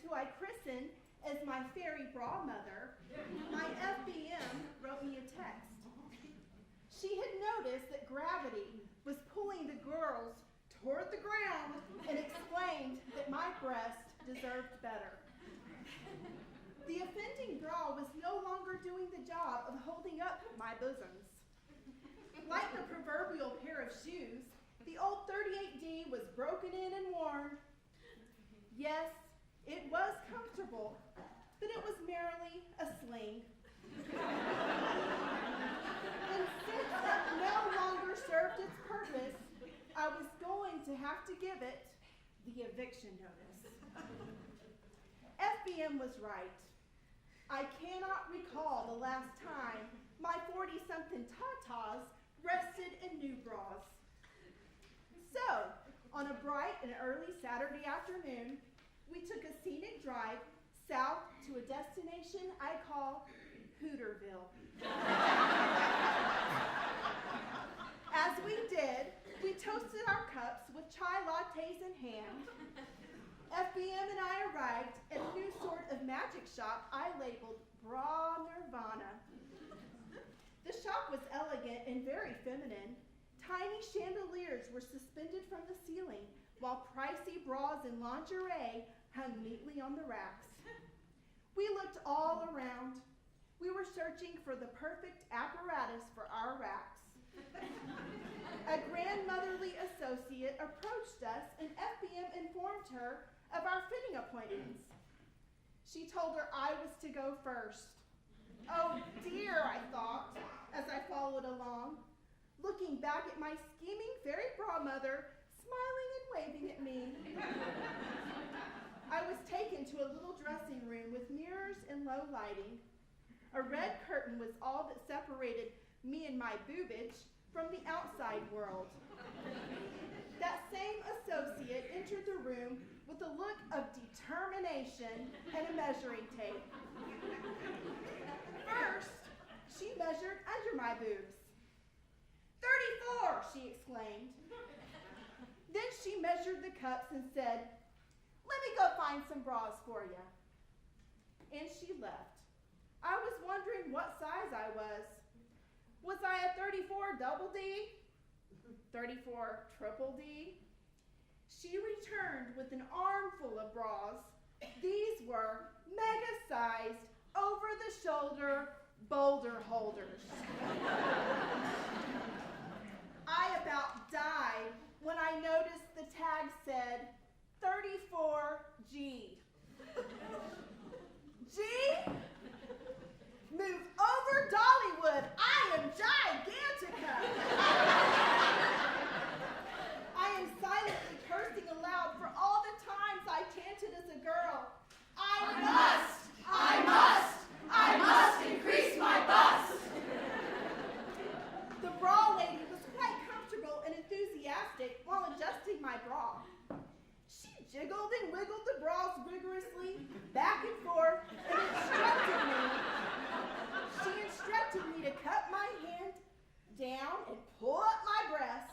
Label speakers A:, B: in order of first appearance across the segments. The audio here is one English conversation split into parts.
A: who I christened as my fairy bra mother, my FBM wrote me a text. She had noticed that gravity was pulling the girls toward the ground and explained that my breast deserved better. The offending bra was no longer doing the job of holding up my bosoms. Like the proverbial pair of shoes, the old 38D was broken in and worn. Yes, it was comfortable, but it was merely a sling. And since it no longer served its purpose, I was going to have to give it the eviction notice. FBM was right. I cannot recall the last time my 40-something tatas rested in new bras. So, on a bright and early Saturday afternoon, we took a scenic drive south to a destination I call Hooterville. As we did, we toasted our cups with chai lattes in hand. FBM and I arrived at a new sort of magic shop I labeled Bra Nirvana. The shop was elegant and very feminine. Tiny chandeliers were suspended from the ceiling, while pricey bras and lingerie hung neatly on the racks. We looked all around. We were searching for the perfect apparatus for our racks. A grandmotherly associate approached us and FBM informed her of our fitting appointments. She told her I was to go first. Oh dear, I thought, as I followed along, looking back at my scheming fairy bra mother, smiling and waving at me. I was taken to a little dressing room with mirrors and low lighting. A red curtain was all that separated me and my boobage from the outside world. That same associate entered the room with a look of determination and a measuring tape. First, she measured under my boobs. 34, she exclaimed. Then she measured the cups and said, "Let me go find some bras for you." And she left. I was wondering what size I was. Was I a 34 double D? 34 triple D? She returned with an armful of bras. These were mega-sized, over-the-shoulder boulder holders. I about died when I noticed the tag said 34G. G? Move over, Dollywood. I am gigantica. I am silently cursing aloud for all the times I chanted as a girl. I must increase my bust. The bra lady was quite comfortable and enthusiastic while adjusting my bra. She jiggled and wiggled the bras rigorously, back and forth, and instructed me. She instructed me to cut my hand down and pull up my breast.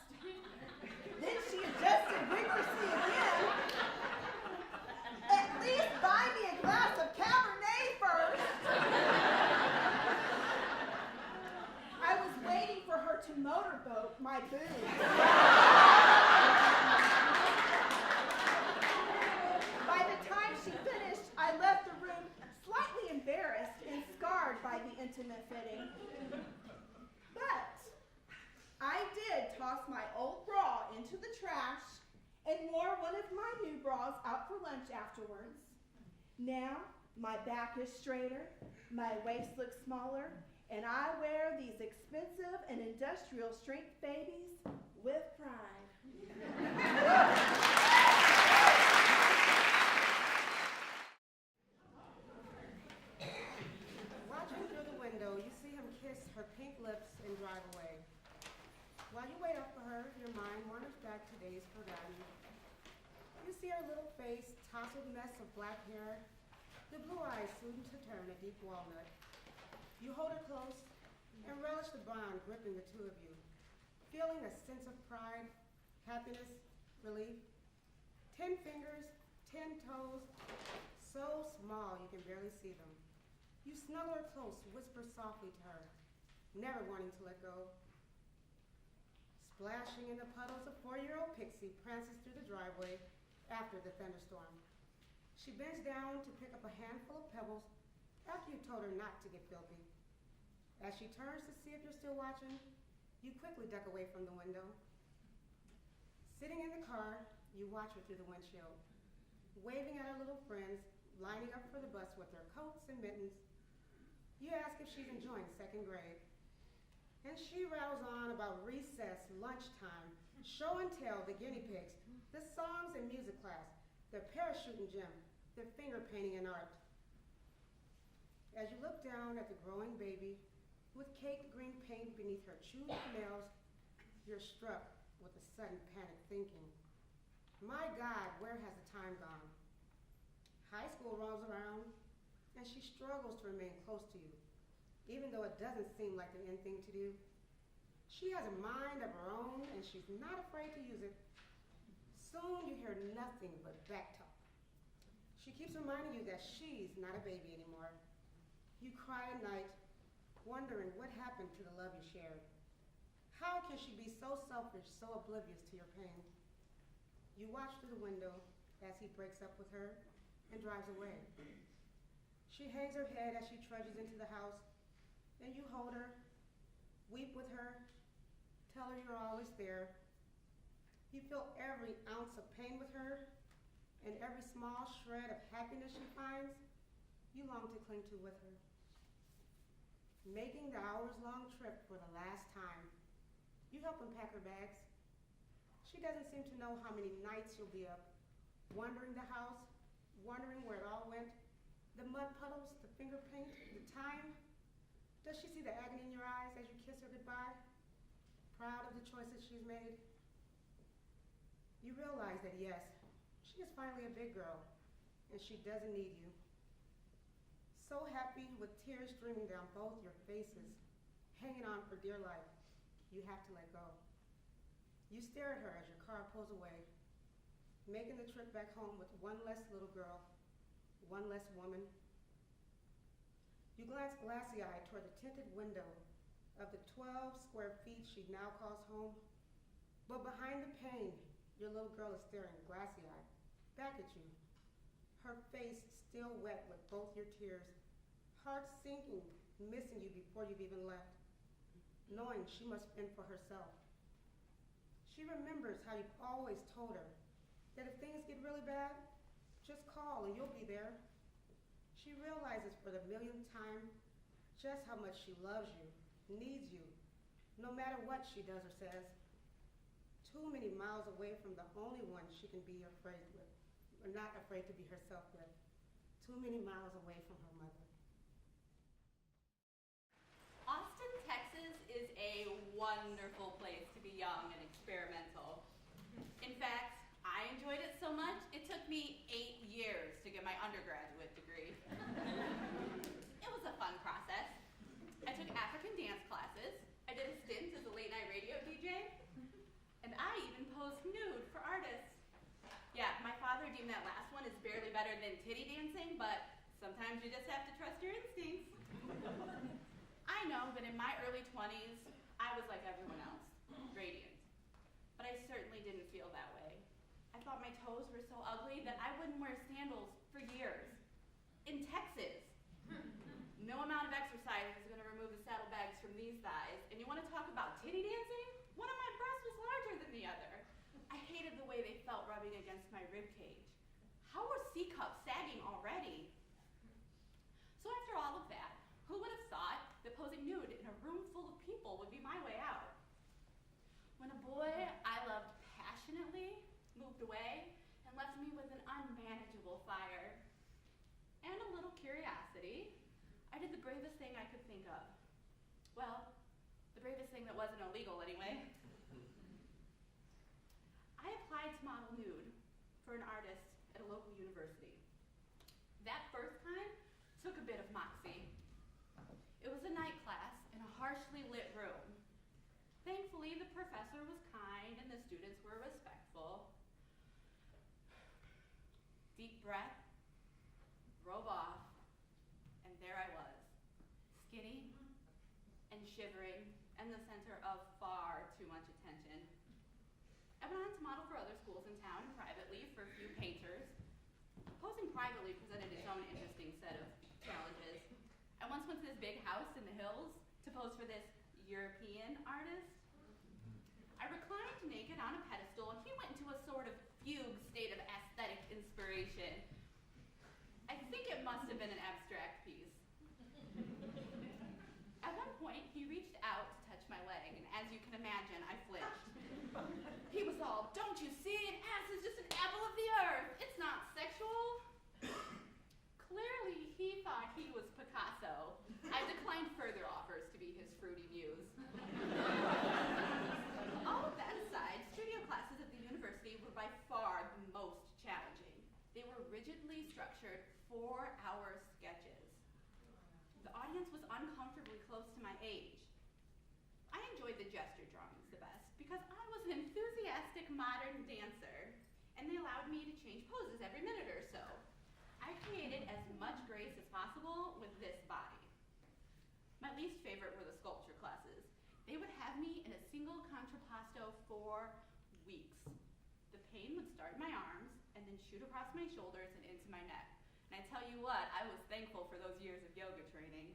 A: Then she adjusted rigorously again. At least buy me a glass of Cabernet first. I was waiting for her to motorboat my boobs. By the time she finished, I left the room slightly embarrassed and scarred by the intimate fitting. But I did toss my old bra into the trash and wore one of my new bras out for lunch afterwards. Now, my back is straighter, my waist looks smaller, and I wear these expensive and industrial strength babies with pride.
B: Watching through the window, you see him kiss her pink lips and drive away. While you wait up for her, your mind wanders back to days forgotten. You see her little face, tousled mess of black hair, the blue eyes soon to turn a deep walnut. You hold her close and relish the bond gripping the two of you, feeling a sense of pride, happiness, relief. 10 fingers, 10 toes, so small you can barely see them. You snuggle her close, whisper softly to her, never wanting to let go. Splashing in the puddles, a 4-year-old Pixie prances through the driveway after the thunderstorm. She bends down to pick up a handful of pebbles after you told her not to get filthy. As she turns to see if you're still watching, you quickly duck away from the window. Sitting in the car, you watch her through the windshield, waving at her little friends, lining up for the bus with their coats and mittens. You ask if she's enjoying 2nd grade. And she rattles on about recess, lunchtime, show and tell, the guinea pigs, the songs and music class, their parachuting gym, their finger painting and art. As you look down at the growing baby with caked green paint beneath her chewed nails, you're struck with a sudden panic thinking, my God, where has the time gone? High school rolls around, and she struggles to remain close to you, even though it doesn't seem like the end thing to do. She has a mind of her own, and she's not afraid to use it. Soon you hear nothing but backtalk. She keeps reminding you that she's not a baby anymore. You cry at night, wondering what happened to the love you shared. How can she be so selfish, so oblivious to your pain? You watch through the window as he breaks up with her and drives away. She hangs her head as she trudges into the house, and you hold her, weep with her, tell her you're always there. You feel every ounce of pain with her, and every small shred of happiness she finds, you long to cling to with her. Making the hours-long trip for the last time, you help unpack her bags. She doesn't seem to know how many nights you'll be up, wandering the house, wondering where it all went, the mud puddles, the finger paint, the time. Does she see the agony in your eyes as you kiss her goodbye, proud of the choices she's made? You realize that yes, she is finally a big girl, and she doesn't need you. So happy, with tears streaming down both your faces, hanging on for dear life, you have to let go. You stare at her as your car pulls away, making the trip back home with one less little girl, one less woman. You glance glassy-eyed toward the tinted window of the 12 square feet she now calls home, but behind the pane, your little girl is staring glassy-eyed back at you, her face still wet with both your tears, heart sinking, missing you before you've even left, knowing she must fend for herself. She remembers how you've always told her that if things get really bad, just call and you'll be there. She realizes for the millionth time just how much she loves you, needs you, no matter what she does or says. Too many miles away from the only one she can be afraid with, or not afraid to be herself with. Too many miles away from her mother.
C: Austin, Texas is a wonderful place to be young and experimental. In fact, I enjoyed it so much, it took me 8 years to get my undergraduate degree. It was a fun process. I took African dance classes, I did a stint as a late-night radio DJ, and I even posed nude for artists. Yeah, my father deemed that last one as barely better than titty dancing, but sometimes you just have to trust your instincts. I know that in my early 20s, I was like everyone else, radiant. But I certainly didn't feel that way. I thought my toes were so ugly that I wouldn't wear sandals for years. In Texas, no amount of exercise is going to remove the saddlebags from these thighs. And you want to talk about titty dancing? One of my breasts was larger than the other. I hated the way they felt rubbing against my rib cage. How were C cups sagging already? So after all of that, who would have thought that posing nude in a room full of people would be my way out? When a boy I loved passionately moved away and left me with an unmanageable fire and a little curiosity, I did the bravest thing I could think of. Well, the bravest thing that wasn't illegal anyway. I applied to model nude for an artist at a local university. That first time took a bit of moxie. It was a night class in a harshly lit room. Thankfully, the professor was kind and the students were respectful. Deep breath, robe off. shivering and the center of far too much attention. I went on to model for other schools in town and privately for a few painters. Posing privately presented its own interesting set of challenges. I once went to this big house in the hills to pose for this European artist. I reclined naked on a pedestal, and he went into a sort of fugue state of aesthetic inspiration. I think it must have been an abstract piece. At one point, he reached out to touch my leg, and as you can imagine, I flinched. He was all, "Don't you see? An ass is just an apple of the earth. It's not sexual." Clearly, he thought he was Picasso. I declined further offers to be his fruity muse. All of that aside, studio classes at the university were by far the most challenging. They were rigidly structured 4-hour sketches. The audience was uncomfortably close to my age. I enjoyed the gesture drawings the best because I was an enthusiastic modern dancer, and they allowed me to change poses every minute or so. I created as much grace as possible with this body. My least favorite were the sculpture classes. They would have me in a single contrapposto for weeks. The pain would start in my arms and then shoot across my shoulders and into my neck. And I tell you what, I was thankful for those years of yoga training.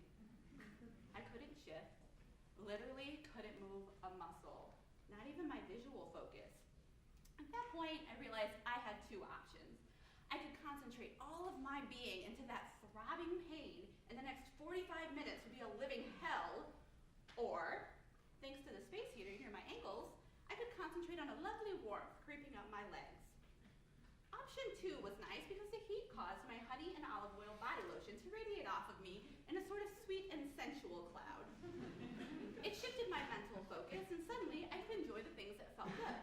C: I couldn't shift, literally couldn't move a muscle, not even my visual focus. At that point, I realized I had two options. I could concentrate all of my being into that throbbing pain, and the next 45 minutes would be a living hell, or, thanks to the space heater near my ankles, I could concentrate on a lovely warmth creeping up my legs. Option 2 was nice because the heat caused my honey and olive oil body lotion to radiate off of me in a sort of sweet and sensual cloud. It shifted my mental focus, and suddenly I could enjoy the things that felt good.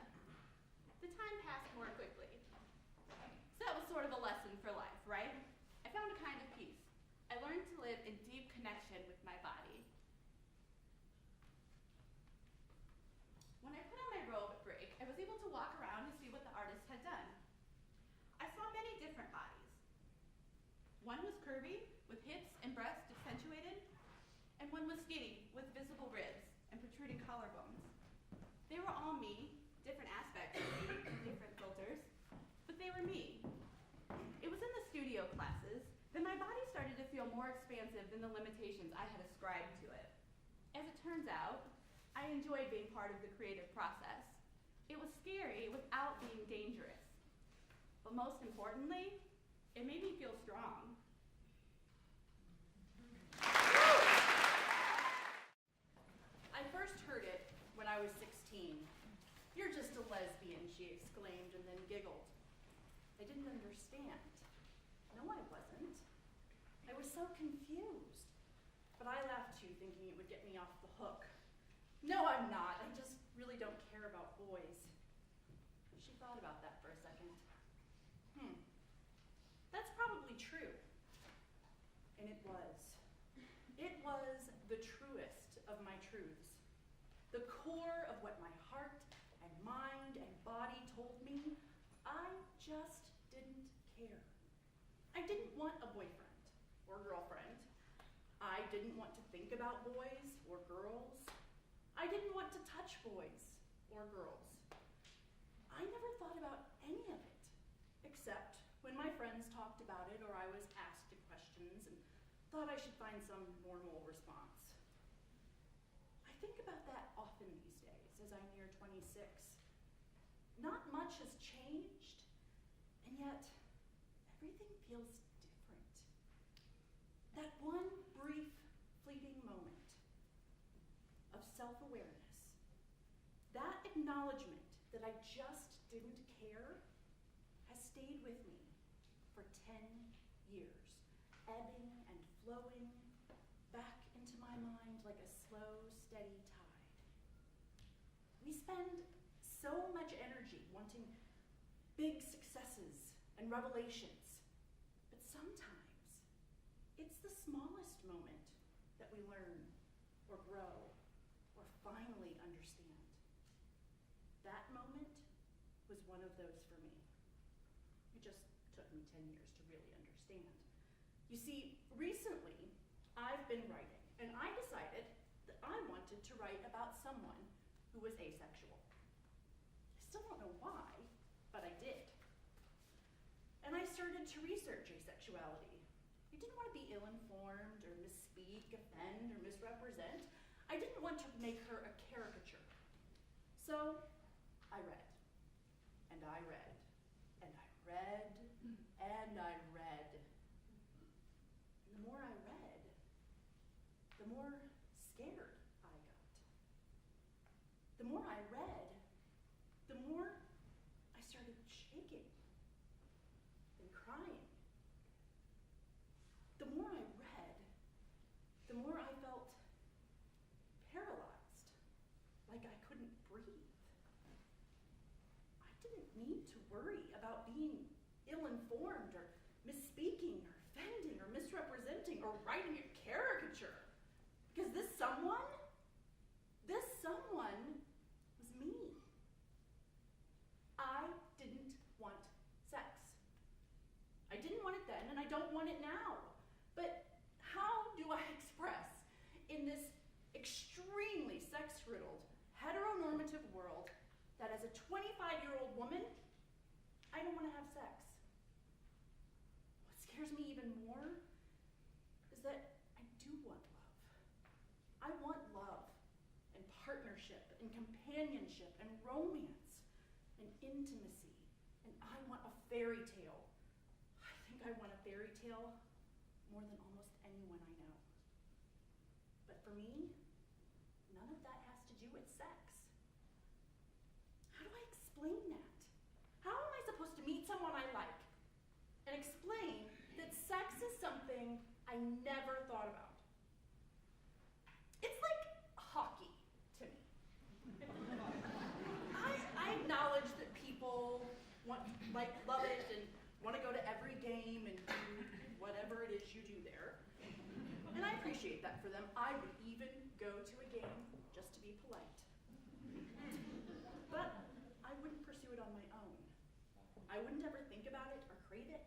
C: The time passed more quickly. So that was sort of a lesson for life, right? I found a kind of peace. I learned to live in deep connection with my body. When I put on my robe at break, I was able to walk around and see what the artist had done. I saw many different bodies. One was curvy, with hips and breasts accentuated, and one was skinny, with visible ribs and protruding collarbones. They were all me, different aspects of me, different filters, but they were me. It was in the studio classes that my body started to feel more expansive than the limitations I had ascribed to it. As it turns out, I enjoyed being part of the creative process. It was scary without being dangerous. But most importantly, it made me feel strong. I first heard it when I was 16. "You're just a lesbian," she exclaimed, and then giggled. I didn't understand. No, I wasn't. I was so confused. But I laughed too, thinking it would get me off the hook. "No, I'm not. I just really don't care about boys." She thought about that for a second. That's probably true. And it was. It was the truest of my truths. The core of what my heart and mind and body told me. I just didn't care. I didn't want a boyfriend or girlfriend. I didn't want to think about boys or girls. I didn't want to touch boys or girls. I never thought about any of it, except when my friends talked about it or I was asked questions and thought I should find some normal response. I think about that often these days as I near 26. Not much has changed, and yet everything feels different. That one brief, fleeting moment of self-awareness, that acknowledgement that I just didn't care, has stayed with me for 10 years, ebbing and flowing back into my mind like a slow, steady tide. We spend so much energy wanting big successes and revelations, but sometimes it's the smallest moment that we learn or grow or finally understand. That moment was one of those for me. It just took me 10 years to really understand. You see, recently I've been writing, and I decided that I wanted
D: write about someone who was asexual. I still don't know why, but I did. And I started to research asexuality. I didn't want to be ill-informed or misspeak, offend, or misrepresent. I didn't want to make her a caricature. So I read, and I read, and I read, and I read. And the more I read, the more scared I got. The more I read, the more I started shaking and crying. The more I read, the more I felt paralyzed, like I couldn't breathe. I didn't need to worry about being ill-informed or misspeaking or offending or misrepresenting or writing a caricature. Because this someone was me. I didn't want sex. I didn't want it then, and I don't want it now. But how do I express in this extremely sex-riddled, heteronormative world that as a 25-year-old woman, I don't want to have sex? What scares me even more is that I do want love. I want love and partnership and companionship and romance and intimacy, and I want a fairy tale. I think I want a fairy tale more than almost anyone I know. But for me, none of that has to do with sex. How do I explain that? How am I supposed to meet someone I like and explain that sex is something I never thought about? It's like hockey to me. I acknowledge that people love it and want to go to every game and do whatever it is you do there. And I appreciate that for them. I would even go to a game just to be polite. But I wouldn't pursue it on my own. I wouldn't ever think about it or crave it.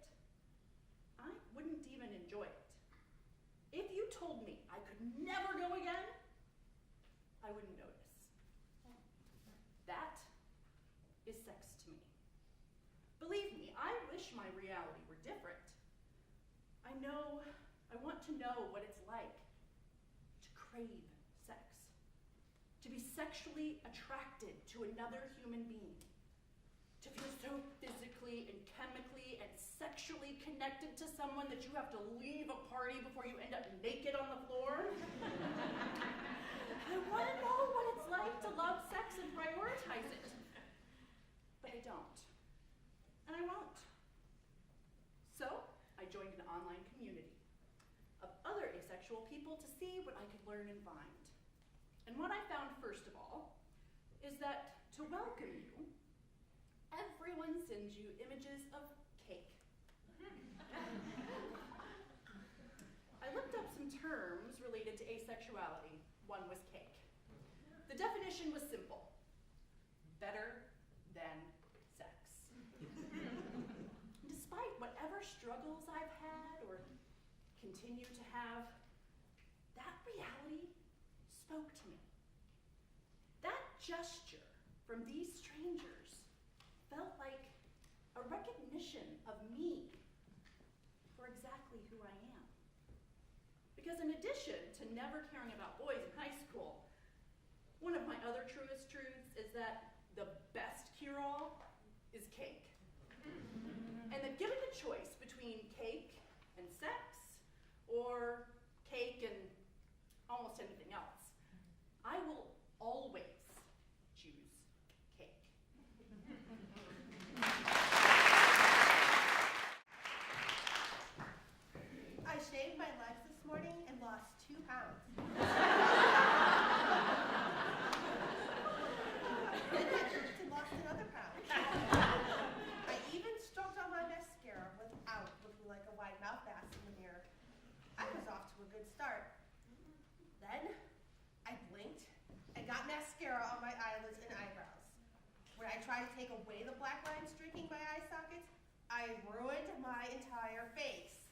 D: I wouldn't even enjoy it. If you told me I could never go again, I wouldn't notice. That is sex to me. Believe me, I wish my reality were different. I want to know what it's like to crave sex, to be sexually attracted to another human being, to feel so physically and chemically and sexually connected to someone that you have to leave a party before you end up naked on the floor. I want to know what it's like to love sex and prioritize it. But I don't. And I won't. So I joined an online community of other asexual people to see what I could learn and find. And what I found, first of all, is that to welcome you, everyone sends you images of cake. I looked up some terms related to asexuality. One was cake. The definition was simple: better than sex. Despite whatever struggles I've had or continue to have, that reality spoke to me. That gesture from these strangers felt like a recognition of me for exactly who I am. Because in addition to never caring about boys in high school, one of my other truest truths is that the best cure-all is cake. And that given the choice between cake and sex, or cake and almost anything else, I will always choose cake.
A: I shaved my legs this morning and lost 2 pounds. And lost another pound. I even stroked on my mascara without looking like a wide mouth bass in the mirror. I was off to a good start. Then I blinked and got mascara on my eyelids and eyebrows. When I tried to take away the black lines streaking my eye sockets, I ruined my entire face.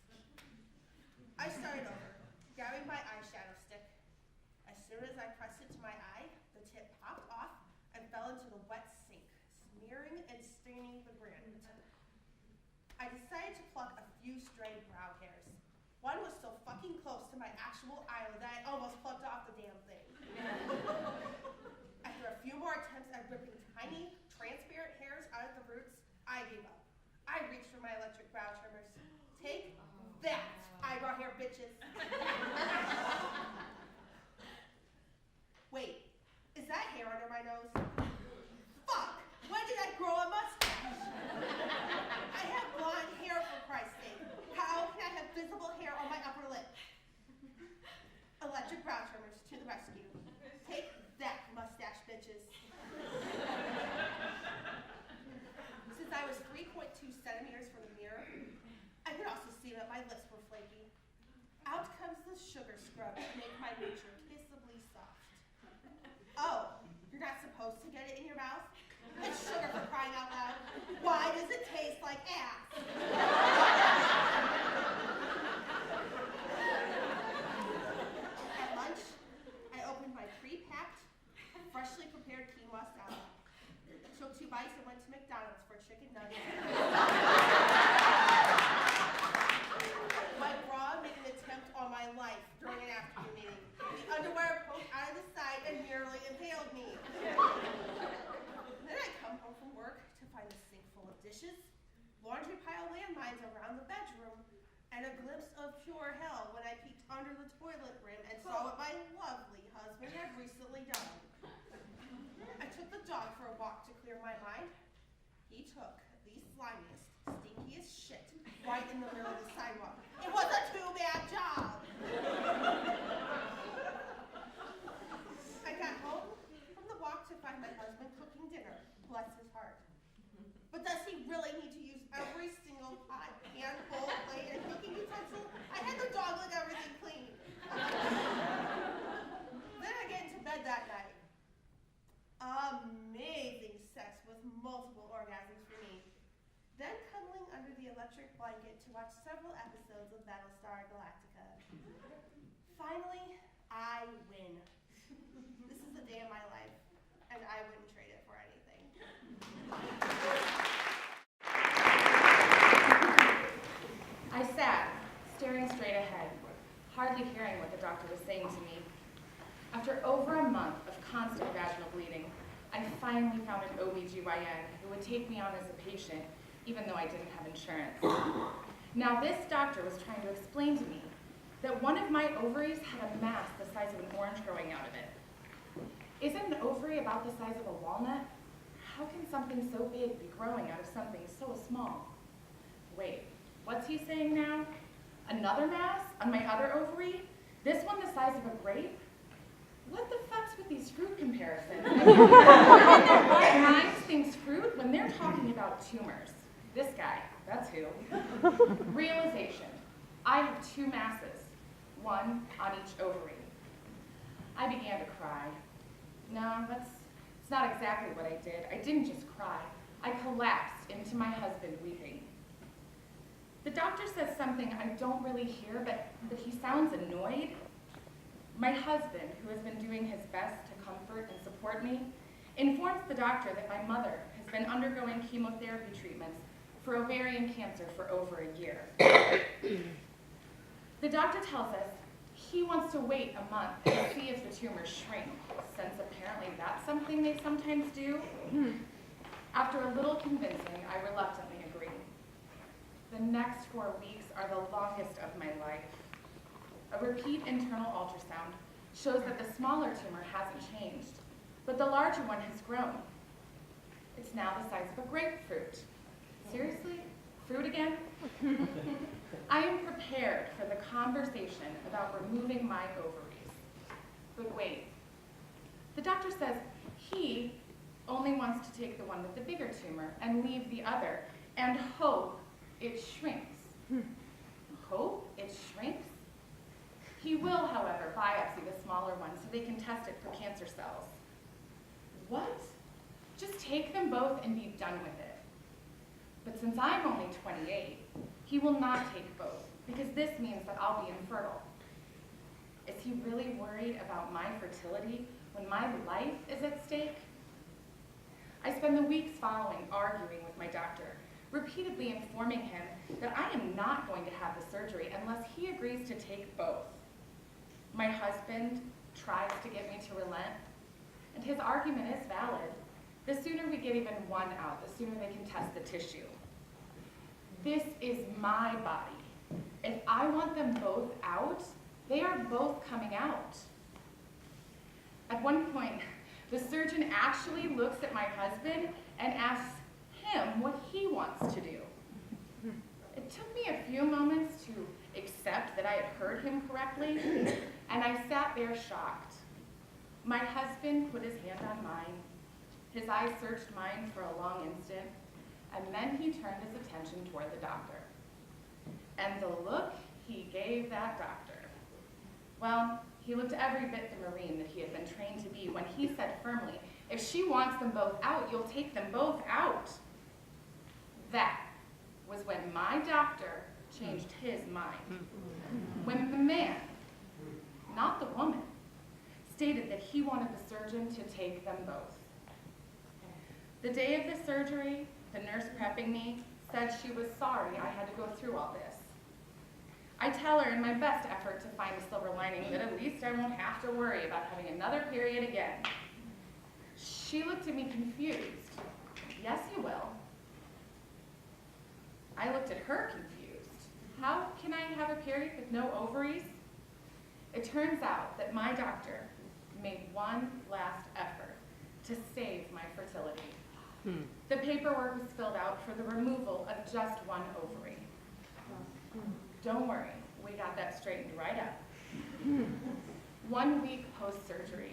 A: I started over, grabbing my eyeshadow stick. As soon as I pressed it to my eye,
E: fell into the wet sink, smearing and staining the granite. I decided to pluck a few stray brow hairs. One was so fucking close to my actual eyelid that I almost plucked off the damn thing. After a few more attempts at ripping tiny, transparent hairs out of the roots, I gave up. I reached for my electric brow trimmers. Take that, eyebrow hair bitches. Wait, is that hair under my nose? Fuck! When did I grow a mustache? I have blonde hair, for Christ's sake. How can I have visible hair on my upper lip? Electric brow trimmers to the rescue. Take that, mustache bitches. Since I was 3.2 centimeters from the mirror, I could also see that my lips were flaky. Out comes the sugar scrub to make my nature kissably soft. Oh, you're not supposed to get it in your mouth? It's sugar, for crying out loud. Why does it taste like ass? At lunch, I opened my pre-packed, freshly prepared quinoa salad. Took 2 bites and went to McDonald's for chicken nuggets. My bra made an attempt on my life during an afternoon meeting. The underwear poked out of the side and nearly impaled me. Then I come home from work to find a sink full of dishes, laundry pile landmines around the bedroom, and a glimpse of pure hell when I peeked under the toilet rim and saw what my lovely husband had recently done. I took the dog for a walk to clear my mind. He took the slimiest, stinkiest shit right in the middle of the sidewalk. It was a 2-man job. I got home from the walk to find my husband cooking dinner. Bless his heart. But does he really need to use every single pot, pan, bowl, plate, and cooking utensil? I had the dog lick everything clean. Then I get into bed that night. Amazing sex with multiple orgasms for me. Then cuddling under the electric blanket to watch several episodes of Battlestar Galactica. Finally, I win. This is the day of my life, and I wouldn't trade it for anything.
F: I sat, staring straight ahead, hardly hearing what the doctor was saying to me. After over a month of constant vaginal bleeding, I finally found an OBGYN who would take me on as a patient, even though I didn't have insurance. Now this doctor was trying to explain to me that one of my ovaries had a mass the size of an orange growing out of it. Isn't an ovary about the size of a walnut? How can something so big be growing out of something so small? Wait, what's he saying now? Another mass on my other ovary? This one the size of a grape? What the fuck's with these fruit comparisons? What minds thinks fruit when they're talking about tumors? This guy, that's who. Realization. I have 2 masses, one on each ovary. I began to cry. No, it's not exactly what I did. I didn't just cry. I collapsed into my husband weeping. The doctor says something I don't really hear, but he sounds annoyed. My husband, who has been doing his best to comfort and support me, informs the doctor that my mother has been undergoing chemotherapy treatments for ovarian cancer for over a year. The doctor tells us he wants to wait a month and see if the tumors shrink, since apparently that's something they sometimes do. After a little convincing, I reluctantly agree. The next 4 weeks are the longest of my life. A repeat internal ultrasound shows that the smaller tumor hasn't changed, but the larger one has grown. It's now the size of a grapefruit. Seriously? Fruit again? I am prepared for the conversation about removing my ovaries. But wait, the doctor says he only wants to take the one with the bigger tumor and leave the other and hope it shrinks. Hope it shrinks? He will, however, biopsy the smaller one so they can test it for cancer cells. What? Just take them both and be done with it. But since I'm only 28, he will not take both, because this means that I'll be infertile. Is he really worried about my fertility when my life is at stake? I spend the weeks following arguing with my doctor, repeatedly informing him that I am not going to have the surgery unless he agrees to take both. My husband tries to get me to relent, and his argument is valid. The sooner we get even one out, the sooner they can test the tissue. This is my body. If I want them both out, they are both coming out. At one point, the surgeon actually looks at my husband and asks him what he wants to do. It took me a few moments to accept that I had heard him correctly, and I sat there shocked. My husband put his hand on mine. His eyes searched mine for a long instant, and then he turned his attention toward the doctor. And the look he gave that doctor. Well, he looked every bit the Marine that he had been trained to be when he said firmly, "If she wants them both out, you'll take them both out." That was when my doctor changed his mind. When the man, not the woman, stated that he wanted the surgeon to take them both. The day of the surgery, the nurse prepping me said she was sorry I had to go through all this. I tell her in my best effort to find a silver lining that at least I won't have to worry about having another period again. She looked at me confused. "Yes, you will." I looked at her confused. How can I have a period with no ovaries? It turns out that my doctor made one last effort to save my fertility. The paperwork was filled out for the removal of just one ovary. Don't worry, we got that straightened right up. 1 week post-surgery,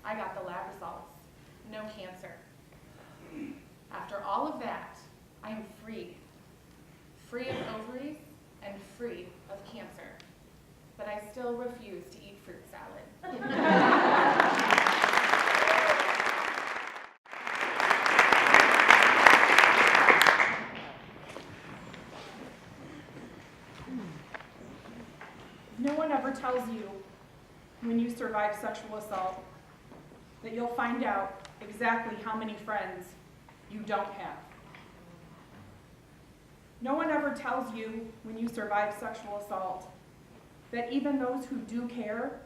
F: I got the lab results. No cancer. After all of that, I am free. Free of ovaries and free of cancer. But I still refuse to eat fruit salad.
G: No one ever tells you when you survive sexual assault that you'll find out exactly how many friends you don't have. No one ever tells you when you survive sexual assault that even those who do care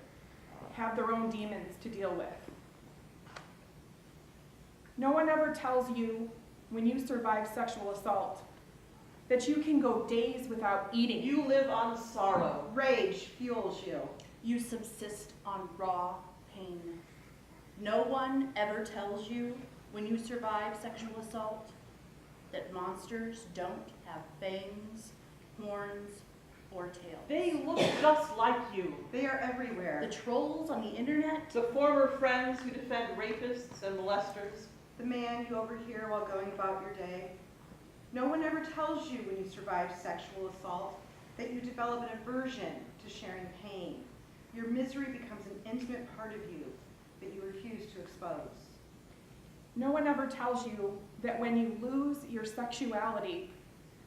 G: have their own demons to deal with. No one ever tells you when you survive sexual assault that you can go days without eating.
H: You live on sorrow.
E: Rage fuels you.
D: You subsist on raw pain. No one ever tells you when you survive sexual assault that monsters don't have fangs, horns, or tails.
H: They look just like you.
E: They are everywhere.
D: The trolls on the internet,
H: The former friends who defend rapists and molesters.
A: The man you overhear while going about your day. No one ever tells you when you survive sexual assault that you develop an aversion to sharing pain. Your misery becomes an intimate part of you that you refuse to expose.
G: No one ever tells you that when you lose your sexuality,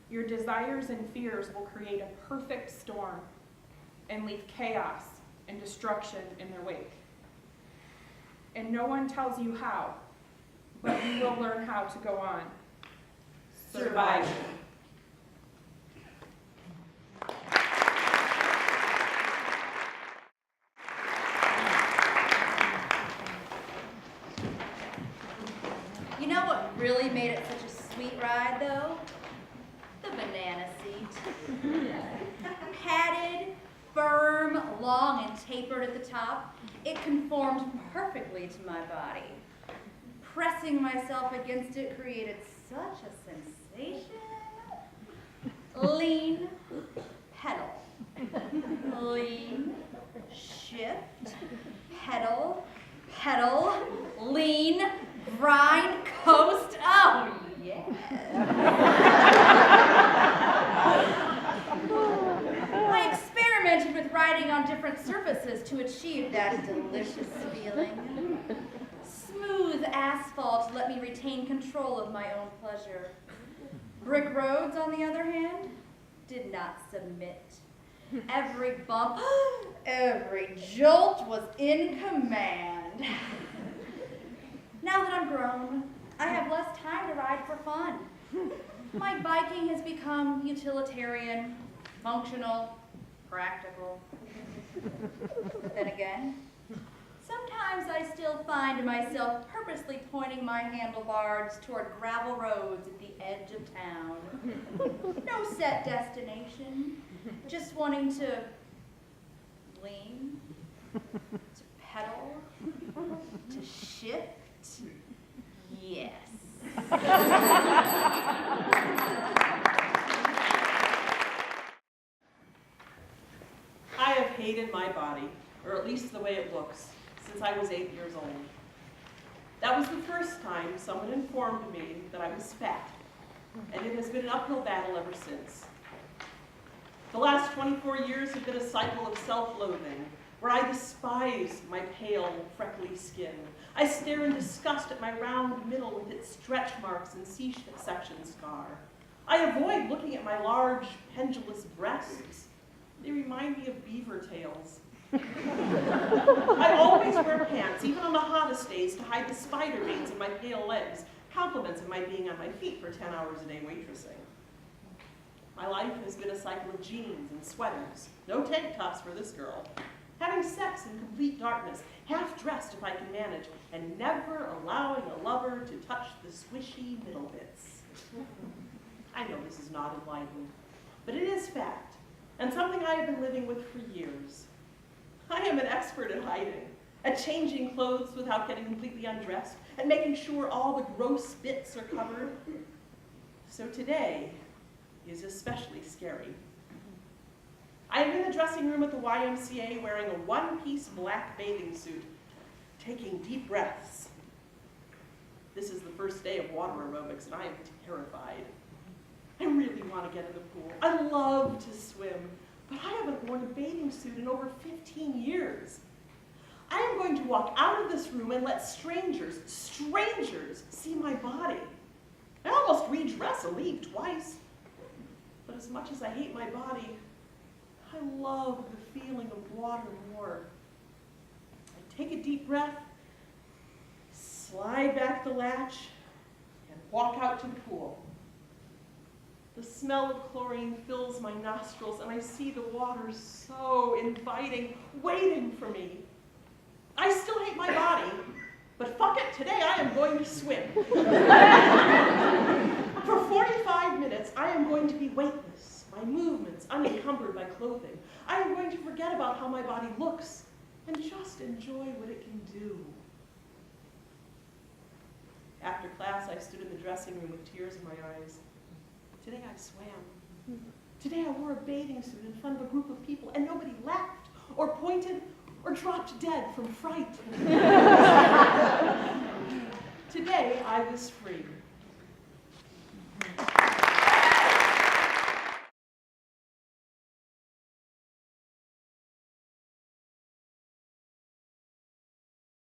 G: your desires and fears will create a perfect storm and leave chaos and destruction in their wake. And no one tells you how, but you will learn how to go on.
H: Survive.
C: You know what really made it such a sweet ride, though? The banana seat. Padded, firm, long, and tapered at the top, it conformed perfectly to my body. Pressing myself against it created such a sensation. Lean, pedal. Lean, shift, pedal, pedal, lean, grind, coast. Oh, yeah. I experimented with riding on different surfaces to achieve that delicious feeling. Smooth asphalt let me retain control of my own pleasure. Brick roads, on the other hand, did not submit. Every bump, every jolt was in command. Now that I'm grown,
I: I have less time to ride for fun. My biking has become utilitarian, functional, practical. But then again, sometimes I still find myself purposely pointing my handlebars toward gravel roads at the edge of town. No set destination, just wanting to lean, to pedal, to shift. Yes.
H: I have hated my body, or at least the way it looks, since I was 8 years old. That was the first time someone informed me that I was fat, and it has been an uphill battle ever since. The last 24 years have been a cycle of self-loathing, where I despise my pale, freckly skin. I stare in disgust at my round middle with its stretch marks and C-section scar. I avoid looking at my large, pendulous breasts. They remind me of beaver tails. I always wear pants, even on the hottest days, to hide the spider veins in my pale legs, compliments of my being on my feet for 10 hours a day waitressing. My life has been a cycle of jeans and sweaters, no tank tops for this girl, having sex in complete darkness, half-dressed if I can manage, and never allowing a lover to touch the squishy middle bits. I know this is not enlightening, but it is fact, and something I have been living with for years. I am an expert at hiding, at changing clothes without getting completely undressed, and making sure all the gross bits are covered. So today is especially scary. I am in the dressing room at the YMCA wearing a one-piece black bathing suit, taking deep breaths. This is the first day of water aerobics, and I am terrified. I really want to get in the pool. I love to swim, but I haven't worn a bathing suit in over 15 years. I am going to walk out of this room and let strangers see my body. I almost redress and leave twice. But as much as I hate my body, I love the feeling of water more. I take a deep breath, slide back the latch, and walk out to the pool. The smell of chlorine fills my nostrils, and I see the water so inviting, waiting for me. I still hate my body, but fuck it, today I am going to swim. For 45 minutes, I am going to be weightless, my movements unencumbered by clothing. I am going to forget about how my body looks and just enjoy what it can do. After class, I stood in the dressing room with tears in my eyes. Today I swam. Today I wore a bathing suit in front of a group of people, and nobody laughed or pointed or dropped dead from fright. Today I was free.